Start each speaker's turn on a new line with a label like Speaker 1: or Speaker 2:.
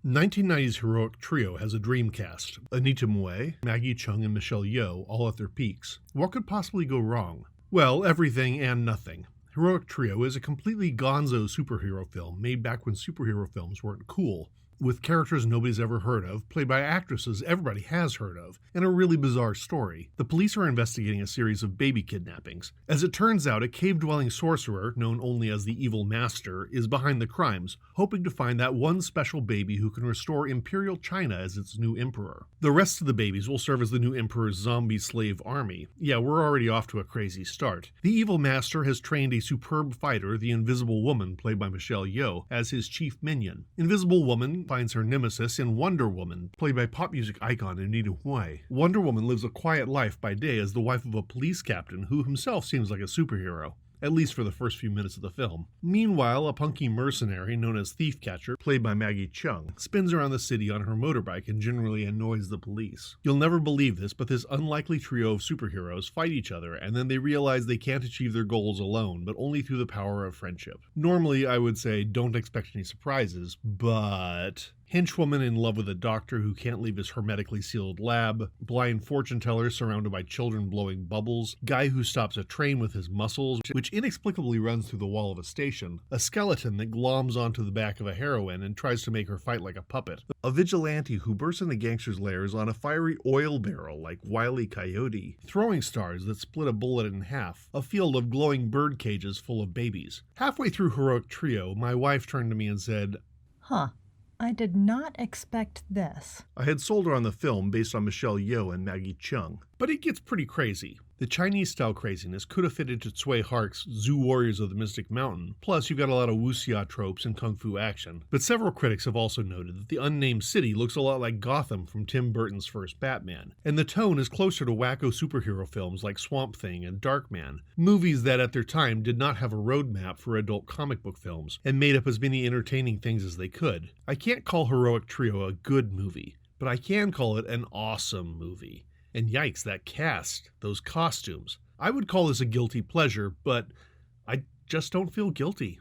Speaker 1: 1990's heroic trio has a dream cast. Anita Mui, Maggie Cheung, and Michelle Yeoh, all at their peaks. What could possibly go wrong? Well, everything and nothing. Heroic Trio is a completely gonzo superhero film made back when superhero films weren't cool, with characters nobody's ever heard of, played by actresses everybody has heard of, and a really bizarre story. The police are investigating a series of baby kidnappings. As it turns out, a cave-dwelling sorcerer, known only as the Evil Master, is behind the crimes, hoping to find that one special baby who can restore Imperial China as its new emperor. The rest of the babies will serve as the new emperor's zombie slave army. Yeah, we're already off to a crazy start. The Evil Master has trained a superb fighter, the Invisible Woman, played by Michelle Yeoh, as his chief minion. Invisible Woman finds her nemesis in Wonder Woman, played by pop music icon Anita Mui. Wonder Woman lives a quiet life by day as the wife of a police captain who himself seems like a superhero, at least for the first few minutes of the film. Meanwhile, a punky mercenary known as Thief Catcher, played by Maggie Cheung, spins around the city on her motorbike and generally annoys the police. You'll never believe this, but this unlikely trio of superheroes fight each other, and then they realize they can't achieve their goals alone, but only through the power of friendship. Normally, I would say don't expect any surprises, but henchwoman in love with a doctor who can't leave his hermetically sealed lab, blind fortune teller surrounded by children blowing bubbles, guy who stops a train with his muscles, which inexplicably runs through the wall of a station, a skeleton that gloms onto the back of a heroine and tries to make her fight like a puppet, a vigilante who bursts into gangsters' lairs on a fiery oil barrel like Wile E. Coyote, throwing stars that split a bullet in half, a field of glowing bird cages full of babies. Halfway through Heroic Trio, my wife turned to me and said,
Speaker 2: "Huh. I did not expect this."
Speaker 1: I had sold her on the film based on Michelle Yeoh and Maggie Cheung. But it gets pretty crazy. The Chinese-style craziness could have fit into Tsui Hark's Zoo Warriors of the Mystic Mountain, plus you've got a lot of wuxia tropes and kung fu action. But several critics have also noted that the unnamed city looks a lot like Gotham from Tim Burton's first Batman, and the tone is closer to wacko superhero films like Swamp Thing and Darkman, movies that at their time did not have a roadmap for adult comic book films, and made up as many entertaining things as they could. I can't call Heroic Trio a good movie, but I can call it an awesome movie. And yikes, that cast, those costumes. I would call this a guilty pleasure, but I just don't feel guilty.